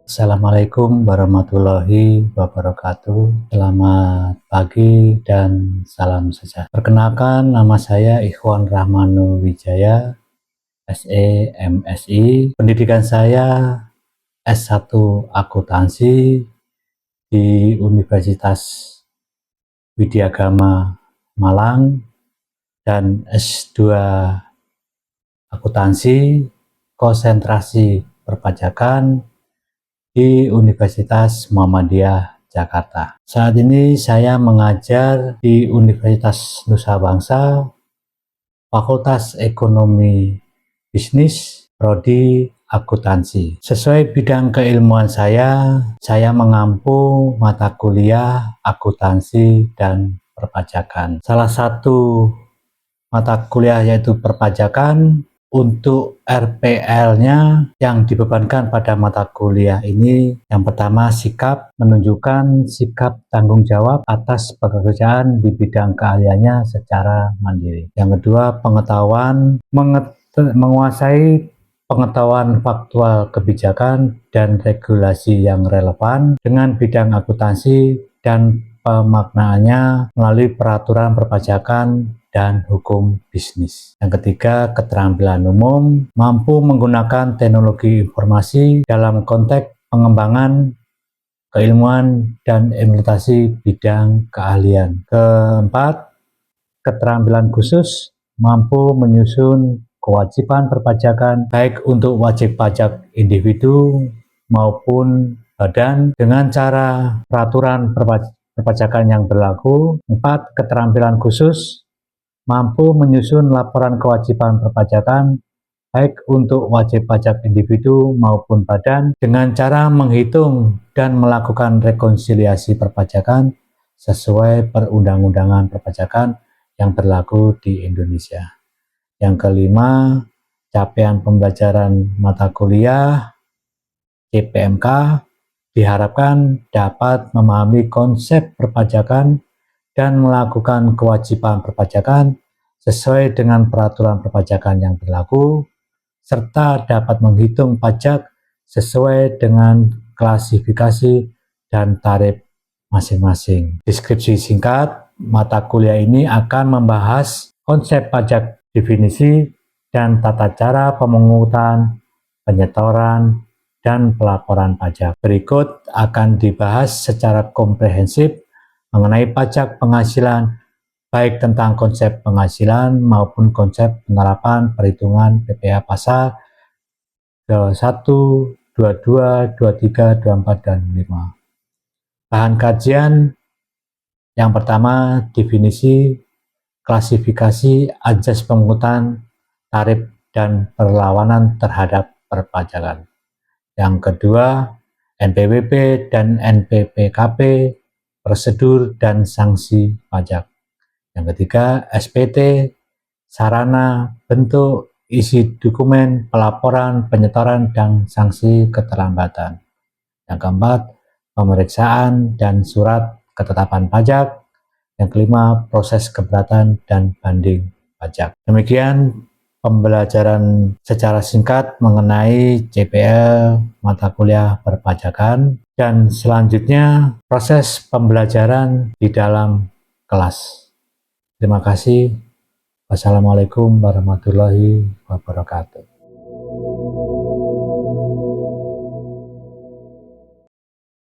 Assalamualaikum warahmatullahi wabarakatuh. Selamat pagi dan salam sejahtera. Perkenalkan, nama saya Ikhwan Rahmanu Wijaya, SE MSI. Pendidikan saya S1 Akuntansi di Universitas Widyagama Malang dan S2 Akuntansi konsentrasi perpajakan di Universitas Muhammadiyah Jakarta. Saat ini saya mengajar di Universitas Nusa Bangsa, Fakultas Ekonomi Bisnis, Prodi Akuntansi. Sesuai bidang keilmuan saya mengampu mata kuliah akuntansi dan perpajakan. Salah satu mata kuliah yaitu perpajakan. Untuk RPL-nya yang dibebankan pada mata kuliah ini, yang pertama sikap, menunjukkan sikap tanggung jawab atas pekerjaan di bidang keahliannya secara mandiri. Yang kedua, pengetahuan, menguasai pengetahuan faktual kebijakan dan regulasi yang relevan dengan bidang akuntansi dan pemaknaannya melalui peraturan perpajakan dan hukum bisnis. Yang ketiga, keterampilan umum, mampu menggunakan teknologi informasi dalam konteks pengembangan keilmuan dan implementasi bidang keahlian. Keempat, keterampilan khusus, mampu menyusun kewajiban perpajakan baik untuk wajib pajak individu maupun badan dengan cara peraturan perpajakan yang berlaku. Empat, keterampilan khusus, mampu menyusun laporan kewajiban perpajakan baik untuk wajib pajak individu maupun badan dengan cara menghitung dan melakukan rekonsiliasi perpajakan sesuai perundang-undangan perpajakan yang berlaku di Indonesia. Yang kelima, capaian pembelajaran mata kuliah CPMK diharapkan dapat memahami konsep perpajakan dan melakukan kewajiban perpajakan sesuai dengan peraturan perpajakan yang berlaku, serta dapat menghitung pajak sesuai dengan klasifikasi dan tarif masing-masing. Deskripsi singkat, mata kuliah ini akan membahas konsep pajak, definisi, dan tata cara pemungutan, penyetoran, dan pelaporan pajak. Berikut akan dibahas secara komprehensif mengenai pajak penghasilan, baik tentang konsep penghasilan maupun konsep penerapan perhitungan PPh pasal 21, 22, 23, 24, dan 5. Bahan kajian yang pertama, definisi, klasifikasi, ajas pemungutan, tarif, dan perlawanan terhadap perpajakan. Yang kedua, NPWP dan NPPKP, prosedur dan sanksi pajak. Yang ketiga, SPT, sarana, bentuk, isi dokumen, pelaporan, penyetoran, dan sanksi keterlambatan. Yang keempat, pemeriksaan dan surat ketetapan pajak. Yang kelima, proses keberatan dan banding pajak. Demikian pembelajaran secara singkat mengenai CPL mata kuliah perpajakan, dan selanjutnya proses pembelajaran di dalam kelas. Terima kasih. Wassalamualaikum warahmatullahi wabarakatuh.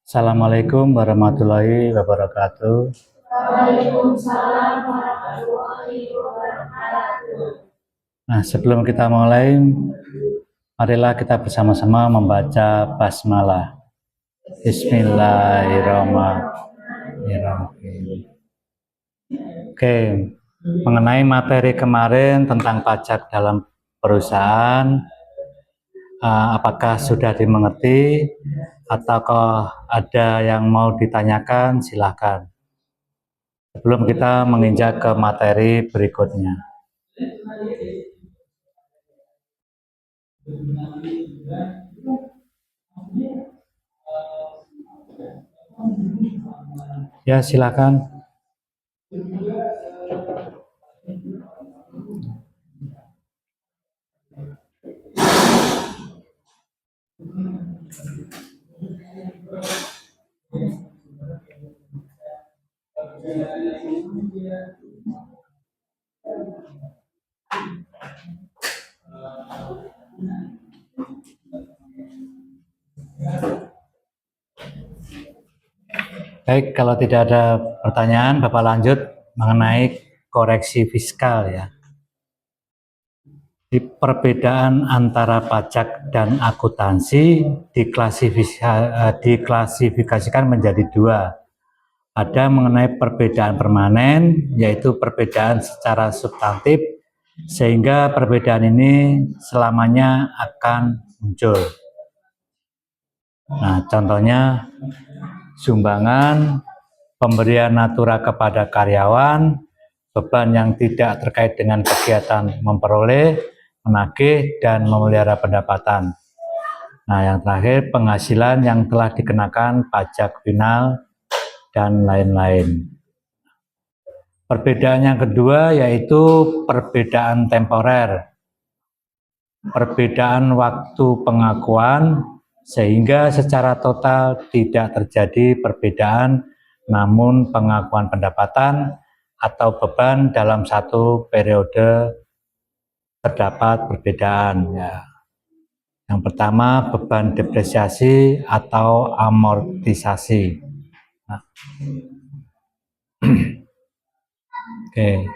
Assalamualaikum warahmatullahi wabarakatuh. Waalaikumsalam warahmatullahi wabarakatuh. Nah, sebelum kita mulai, marilah kita bersama-sama membaca basmalah. Bismillahirrahmanirrahim. Oke, mengenai materi kemarin tentang pajak dalam perusahaan, apakah sudah dimengerti ataukah ada yang mau ditanyakan? Silakan. Sebelum kita menginjak ke materi berikutnya. Ya, silakan. Baik, kalau tidak ada pertanyaan, Bapak lanjut mengenai koreksi fiskal ya. Di perbedaan antara pajak dan akuntansi diklasifikasikan menjadi dua. Ada mengenai perbedaan permanen, yaitu perbedaan secara substantif, sehingga perbedaan ini selamanya akan muncul. Nah, contohnya sumbangan, pemberian natura kepada karyawan, beban yang tidak terkait dengan kegiatan memperoleh, menagih, dan memelihara pendapatan. Nah, yang terakhir penghasilan yang telah dikenakan pajak final dan lain-lain. Perbedaan yang kedua yaitu perbedaan temporer. Perbedaan waktu pengakuan sehingga secara total tidak terjadi perbedaan, namun pengakuan pendapatan atau beban dalam satu periode terdapat perbedaan. Ya. Yang pertama beban depresiasi atau amortisasi. Nah. Oke.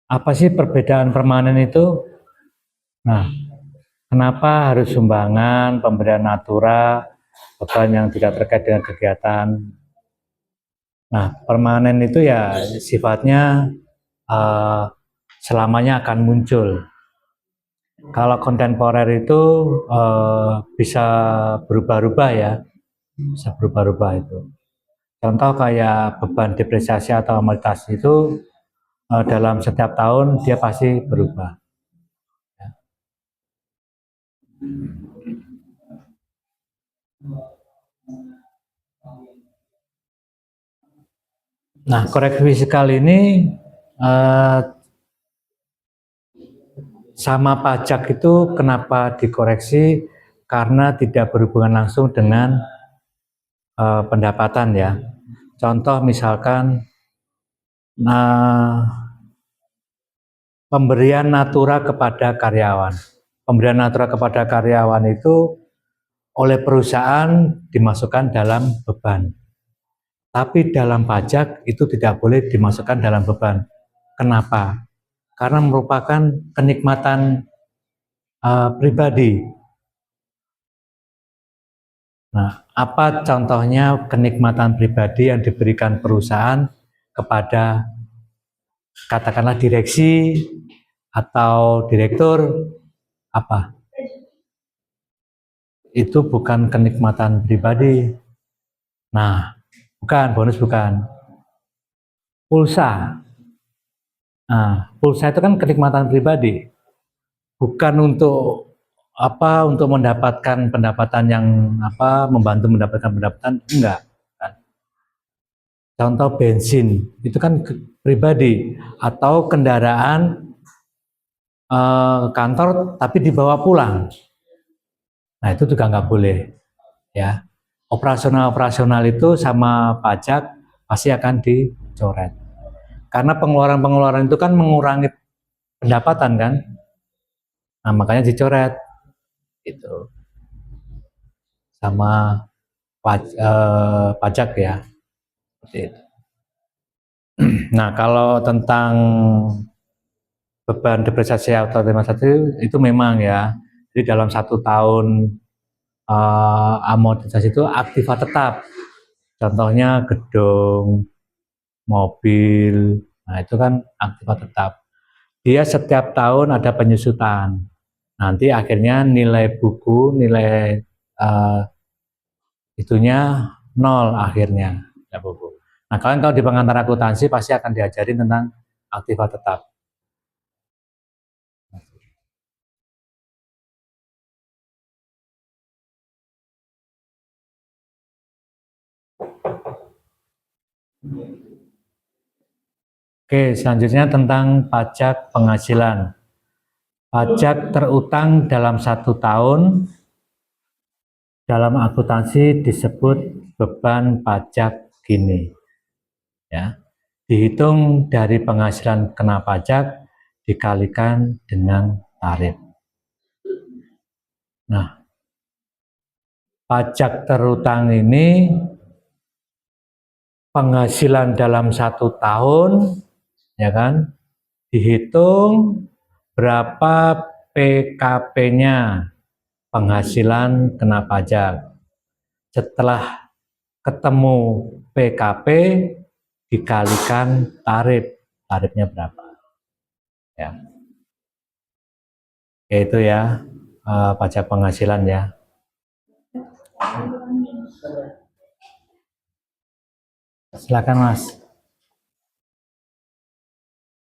Apa sih perbedaan permanen itu? Nah, kenapa harus sumbangan, pemberian natura, beban yang tidak terkait dengan kegiatan? Nah, permanen itu ya sifatnya selamanya akan muncul. Kalau kontemporer itu bisa berubah-ubah ya, bisa berubah-ubah itu. Contoh kayak beban depresiasi atau amortisasi itu dalam setiap tahun dia pasti berubah. Nah, koreksi fiskal ini sama pajak itu kenapa dikoreksi? Karena tidak berhubungan langsung dengan pendapatan ya. Contoh misalkan pemberian natura kepada karyawan. Pemberian natura kepada karyawan itu oleh perusahaan dimasukkan dalam beban. Tapi dalam pajak itu tidak boleh dimasukkan dalam beban. Kenapa? Karena merupakan kenikmatan pribadi. Nah, apa contohnya kenikmatan pribadi yang diberikan perusahaan kepada katakanlah direksi atau direktur? Apa? Itu bukan kenikmatan pribadi. Nah, bukan, bonus bukan. Pulsa. Nah, pulsa itu kan kenikmatan pribadi. Bukan untuk apa, untuk mendapatkan pendapatan yang apa, membantu mendapatkan pendapatan, enggak. Contoh bensin, itu kan pribadi. Atau kendaraan kantor tapi dibawa pulang. Nah, itu juga nggak boleh. Ya, operasional itu sama pajak pasti akan dicoret. Karena pengeluaran-pengeluaran itu kan mengurangi pendapatan kan. Nah, makanya dicoret. Itu. Sama pajak ya. Seperti itu. Nah, kalau tentang beban depresiasi atau amortisasi itu memang ya. Jadi dalam 1 tahun amortisasi itu aktiva tetap. Contohnya gedung, mobil, nah itu kan aktiva tetap. Dia setiap tahun ada penyusutan. Nanti akhirnya nilai buku, nilai itunya 0 akhirnya. Ya, buku. Nah, kalian kalau di pengantar akuntansi pasti akan diajarin tentang aktiva tetap. Oke, selanjutnya tentang pajak penghasilan. Pajak terutang dalam 1 tahun dalam akuntansi disebut beban pajak gini. Ya, dihitung dari penghasilan kena pajak dikalikan dengan tarif. Nah, pajak terutang ini penghasilan dalam 1 tahun, ya kan, dihitung berapa PKP-nya, penghasilan kena pajak. Setelah ketemu PKP dikalikan tarifnya berapa, ya. Itu ya, pajak penghasilan ya. Silakan Mas.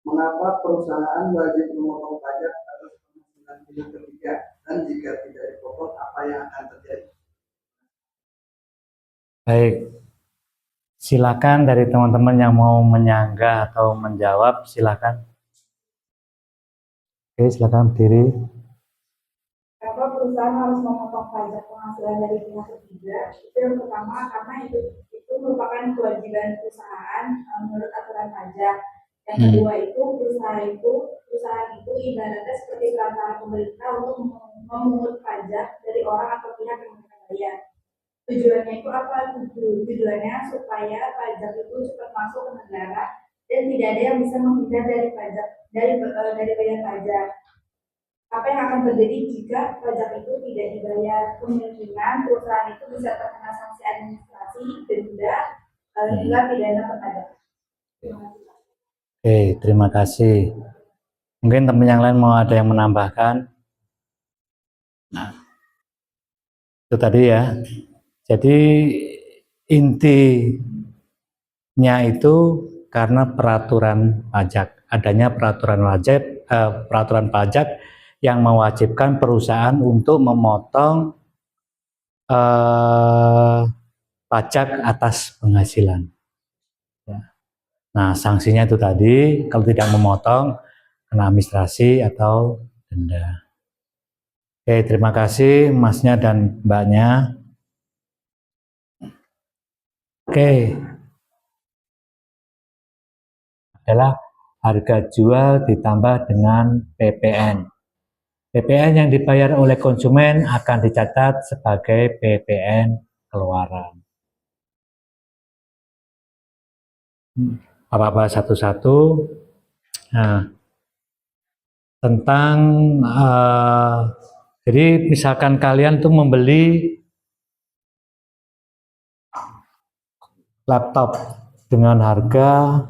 Mengapa perusahaan wajib memotong pajak atas penghasilan pihak ketiga, dan jika tidak dipotong apa yang akan terjadi? Baik, silakan dari teman-teman yang mau menyanggah atau menjawab, silakan. Oke, silakan berdiri. Kenapa perusahaan harus memotong pajak penghasilan dari pihak ketiga? Itu yang pertama, karena itu merupakan kewajiban perusahaan menurut aturan pajak. Yang kedua itu perusahaan itu ibaratnya seperti perantara pemerintah untuk memungut pajak dari orang atau pihak yang mereka bayar. Tujuannya itu apa? Tujuannya supaya pajak itu cepat masuk ke negara dan tidak ada yang bisa menghindar dari pajak dari bayar pajak. Apa yang akan terjadi jika pajak itu tidak dibayar? Kemungkinan perusahaan itu bisa terkena sanksi administrasi, denda, hingga pidana perpajakan. Oke, terima kasih. Mungkin teman yang lain mau ada yang menambahkan. Nah, itu tadi ya. Jadi intinya itu karena peraturan pajak, adanya peraturan pajak yang mewajibkan perusahaan untuk memotong pajak atas penghasilan. Nah, sanksinya itu tadi, kalau tidak memotong, kena administrasi atau denda. Oke, terima kasih Masnya dan Mbaknya. Oke, adalah harga jual ditambah dengan PPN. PPN yang dibayar oleh konsumen akan dicatat sebagai PPN keluaran. Bapak bahas satu-satu. Nah, tentang jadi misalkan kalian tuh membeli laptop dengan harga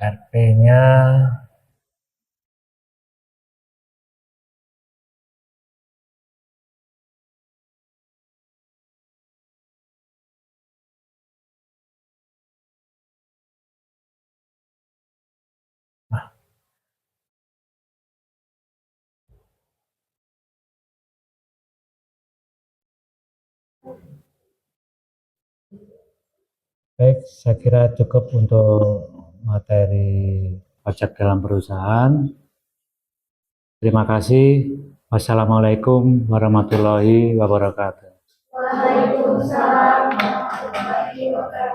RP-nya baik, saya kira cukup untuk materi pajak dalam perusahaan. Terima kasih. Wassalamualaikum warahmatullahi wabarakatuh. Waalaikumsalam warahmatullahi wabarakatuh.